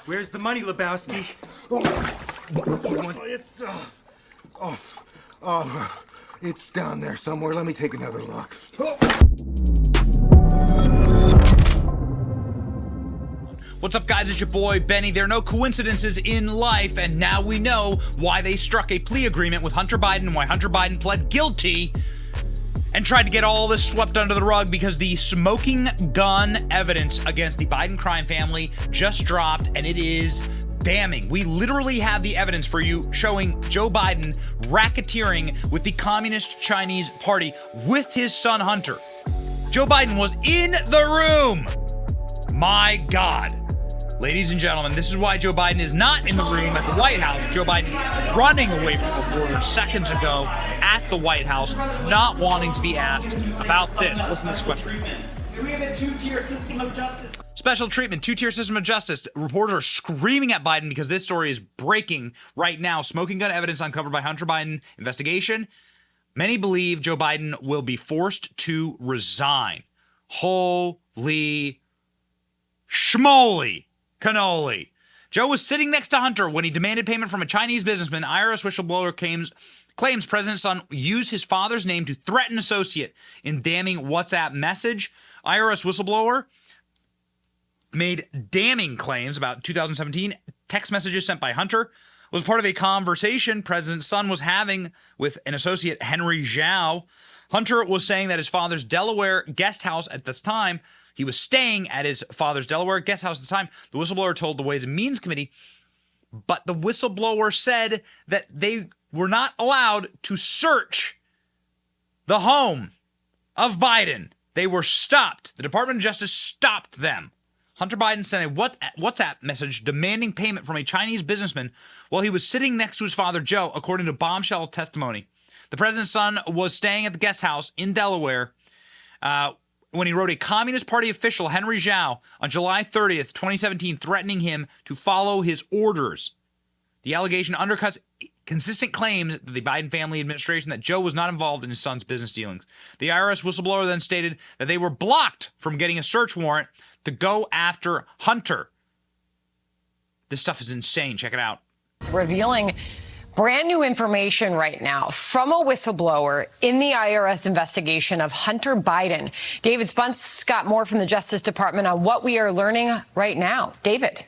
Where's the money, Lebowski? It's down there somewhere. Let me take another look. What's up, guys? It's your boy, Benny. There are no coincidences in life, and now we know why they struck a plea agreement with Hunter Biden and why Hunter Biden pled guilty and tried to get all this swept under the rug because the smoking gun evidence against the Biden crime family just dropped, and it is damning. We literally have the evidence for you showing Joe Biden racketeering with the Communist Chinese Party with his son Hunter. Joe Biden was in the room. My God. Ladies and gentlemen, this is why Joe Biden is not in the room at the White House. Joe Biden running away from the border seconds ago at the White House, not wanting to be asked about this. Listen to this question. Do we have a two-tier system of justice? Special treatment, two-tier system of justice. Reporters are screaming at Biden because this story is breaking right now. Smoking gun evidence uncovered by Hunter Biden investigation. Many believe Joe Biden will be forced to resign. Holy schmoly cannoli. Joe was sitting next to Hunter when he demanded payment from a Chinese businessman. IRS whistleblower claims President's son used his father's name to threaten associate in damning WhatsApp message. IRS whistleblower made damning claims about 2017 text messages sent by Hunter. Was part of a conversation President's son was having with an associate, Henry Zhao. Hunter was saying that his father's Delaware guest house at this time, he was staying at his father's Delaware guest house at the time. The whistleblower told the Ways and Means Committee, but the whistleblower said that they were not allowed to search the home of Biden. They were stopped. The Department of Justice stopped them. Hunter Biden sent a WhatsApp message demanding payment from a Chinese businessman while he was sitting next to his father, Joe, according to bombshell testimony. The president's son was staying at the guest house in Delaware when he wrote a Communist Party official, Henry Zhao, on July 30th, 2017, threatening him to follow his orders. The allegation undercuts consistent claims that the Biden family administration that Joe was not involved in his son's business dealings. The IRS whistleblower then stated that they were blocked from getting a search warrant to go after Hunter. This stuff is insane. Check it out. Revealing brand new information right now from a whistleblower in the IRS investigation of Hunter Biden. David Spunt's got more from the Justice Department on what we are learning right now. David.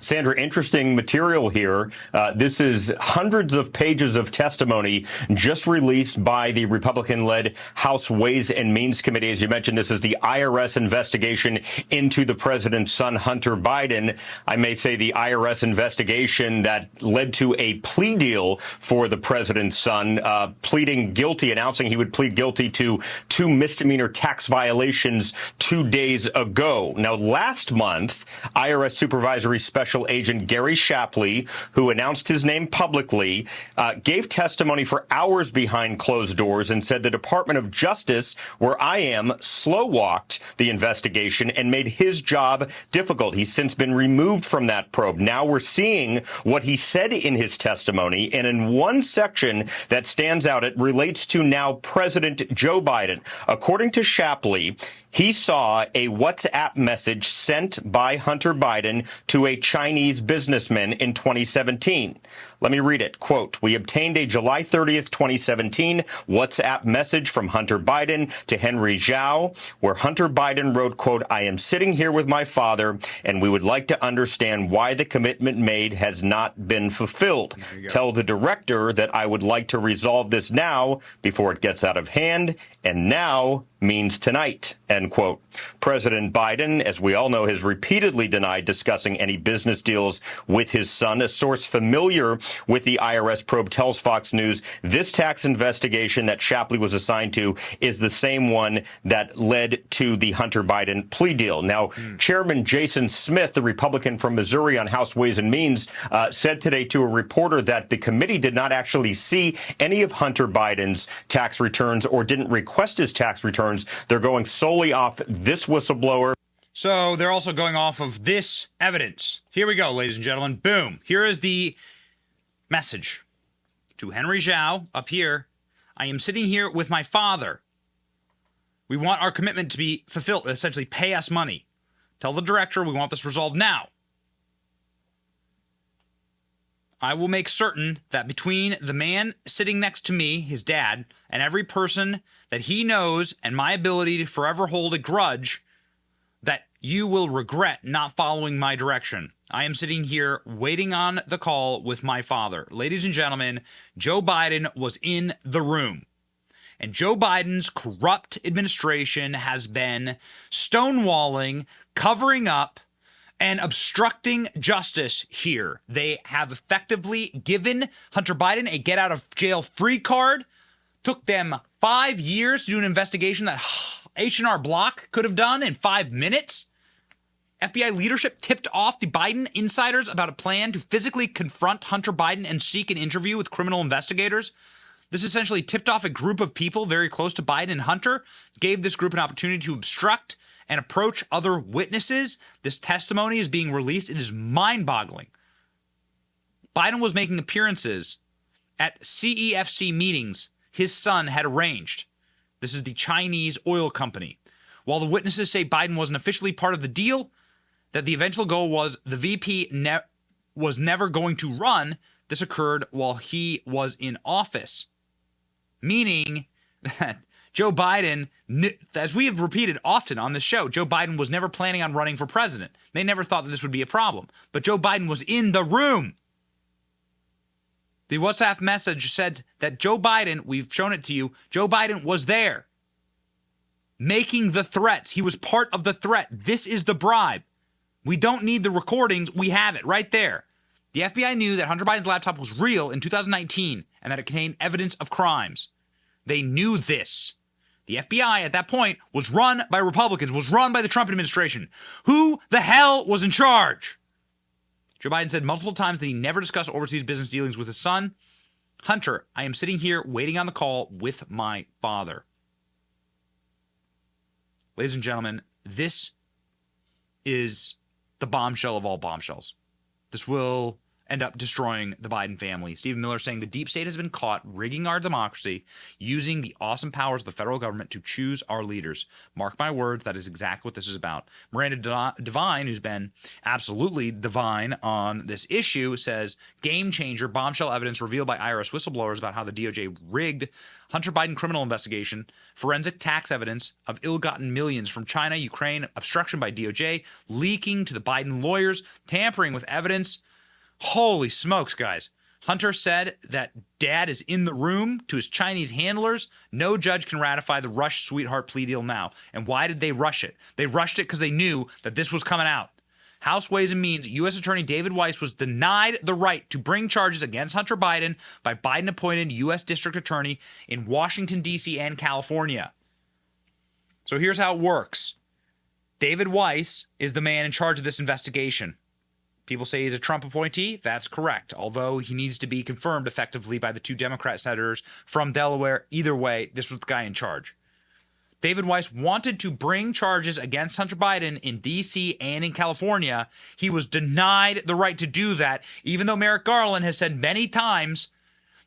Sandra, interesting material here. This is hundreds of pages of testimony just released by the Republican-led House Ways and Means Committee. As you mentioned, this is the IRS investigation into the president's son, Hunter Biden. I may say the IRS investigation that led to a plea deal for the president's son, pleading guilty, announcing he would plead guilty to 2 misdemeanor tax violations 2 days ago. Now, last month, IRS Supervisory Special Agent Gary Shapley, who announced his name publicly, gave testimony for hours behind closed doors and said the Department of Justice, where I am, slow-walked the investigation and made his job difficult. He's since been removed from that probe. Now we're seeing what he said in his testimony, and in one section that stands out, it relates to now President Joe Biden. According to Shapley, he saw a WhatsApp message sent by Hunter Biden to a Chinese businessman in 2017. Let me read it. Quote, "We obtained a July 30th, 2017 WhatsApp message from Hunter Biden to Henry Zhao, where Hunter Biden wrote, quote, 'I am sitting here with my father, and we would like to understand why the commitment made has not been fulfilled. Tell the director that I would like to resolve this now before it gets out of hand, and now means tonight,' end quote." President Biden, as we all know, has repeatedly denied discussing any business deals with his son. A source familiar with the IRS probe tells Fox News this tax investigation that Shapley was assigned to is the same one that led to the Hunter Biden plea deal. Now, Chairman Jason Smith, the Republican from Missouri on House Ways and Means, said today to a reporter that the committee did not actually see any of Hunter Biden's tax returns or didn't request his tax returns. They're going solely off this whistleblower. So they're also going off of this evidence. Here we go, ladies and gentlemen. Boom. Here is the message to Henry Zhao up here. "I am sitting here with my father. We want our commitment to be fulfilled, essentially pay us money. Tell the director we want this resolved now. I will make certain that between the man sitting next to me, his dad, and every person that he knows and my ability to forever hold a grudge, that you will regret not following my direction. I am sitting here waiting on the call with my father. Ladies and gentlemen, Joe Biden was in the room. And Joe Biden's corrupt administration has been stonewalling, covering up, and obstructing justice here. They have effectively given Hunter Biden a get-out-of-jail-free card. Took them 5 years to do an investigation that H&R Block could have done in 5 minutes. FBI leadership tipped off the Biden insiders about a plan to physically confront Hunter Biden and seek an interview with criminal investigators. This essentially tipped off a group of people very close to Biden and Hunter, gave this group an opportunity to obstruct and approach other witnesses. This testimony is being released. It is mind-boggling. Biden was making appearances at CEFC meetings his son had arranged. This is the Chinese oil company. While the witnesses say Biden wasn't officially part of the deal, that the eventual goal was the VP was never going to run, this occurred while he was in office. Meaning that Joe Biden, as we have repeated often on the show, Joe Biden was never planning on running for president. They never thought that this would be a problem. But Joe Biden was in the room. The WhatsApp message said that Joe Biden, we've shown it to you, Joe Biden was there making the threats. He was part of the threat. This is the bribe. We don't need the recordings. We have it right there. The FBI knew that Hunter Biden's laptop was real in 2019 and that it contained evidence of crimes. They knew this. The FBI at that point was run by Republicans, was run by the Trump administration. Who the hell was in charge? Joe Biden said multiple times that he never discussed overseas business dealings with his son. Hunter, I am sitting here waiting on the call with my father. Ladies and gentlemen, this is the bombshell of all bombshells. This will end up destroying the Biden family. Stephen Miller saying the deep state has been caught rigging our democracy, using the awesome powers of the federal government to choose our leaders. Mark my words, that is exactly what this is about. Miranda Devine, who's been absolutely divine on this issue, says, game changer, bombshell evidence revealed by IRS whistleblowers about how the DOJ rigged Hunter Biden criminal investigation, forensic tax evidence of ill-gotten millions from China, Ukraine, obstruction by DOJ, leaking to the Biden lawyers, tampering with evidence. Holy smokes, guys. Hunter said that dad is in the room to his Chinese handlers. No judge can ratify the rushed sweetheart plea deal now. And why did they rush it? They rushed it because they knew that this was coming out. House Ways and Means U.S. Attorney David Weiss was denied the right to bring charges against Hunter Biden by Biden-appointed U.S. District Attorney in Washington, D.C. and California. So here's how it works. David Weiss is the man in charge of this investigation. People say he's a Trump appointee. That's correct, although he needs to be confirmed effectively by the two Democrat senators from Delaware. Either way, this was the guy in charge. David Weiss wanted to bring charges against Hunter Biden in D.C. and in California. He was denied the right to do that, even though Merrick Garland has said many times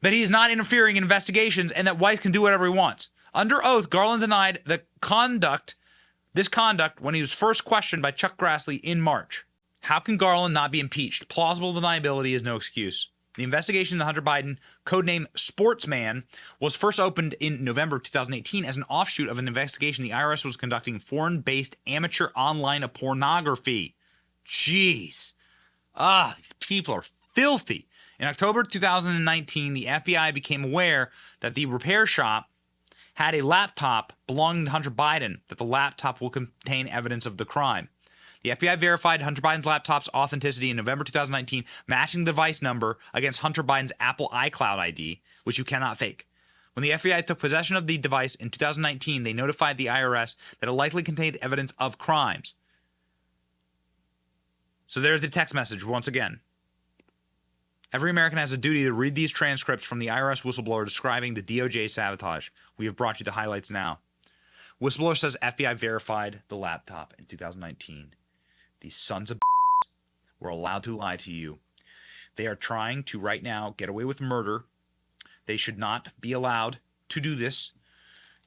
that he is not interfering in investigations and that Weiss can do whatever he wants. Under oath, Garland denied this conduct when he was first questioned by Chuck Grassley in March. How can Garland not be impeached? Plausible deniability is no excuse. The investigation into Hunter Biden, codename Sportsman, was first opened in November 2018 as an offshoot of an investigation the IRS was conducting foreign-based amateur online pornography. Jeez. These people are filthy. In October 2019, the FBI became aware that the repair shop had a laptop belonging to Hunter Biden, that the laptop will contain evidence of the crime. The FBI verified Hunter Biden's laptop's authenticity in November 2019, matching the device number against Hunter Biden's Apple iCloud ID, which you cannot fake. When the FBI took possession of the device in 2019, they notified the IRS that it likely contained evidence of crimes. So there's the text message once again. Every American has a duty to read these transcripts from the IRS whistleblower describing the DOJ sabotage. We have brought you the highlights now. Whistleblower says FBI verified the laptop in 2019. These sons of were allowed to lie to you. They are trying to right now get away with murder. They should not be allowed to do this.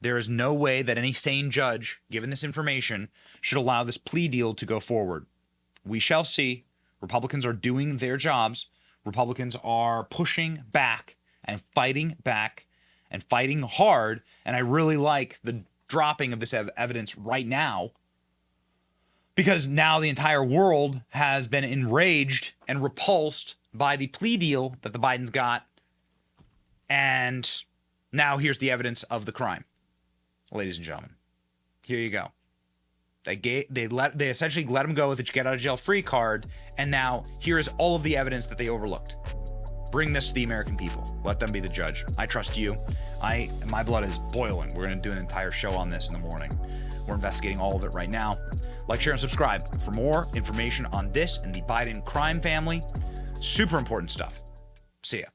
There is no way that any sane judge, given this information, should allow this plea deal to go forward. We shall see. Republicans are doing their jobs. Republicans are pushing back and fighting hard. And I really like the dropping of this evidence right now, because now the entire world has been enraged and repulsed by the plea deal that the Bidens got. And now here's the evidence of the crime. Ladies and gentlemen, here you go. They essentially let him go with a get out of jail free card, and now here is all of the evidence that they overlooked. Bring this to the American people. Let them be the judge. I trust you. My blood is boiling. We're going to do an entire show on this in the morning. We're investigating all of it right now. Like, share, and subscribe for more information on this and the Biden crime family. Super important stuff. See ya.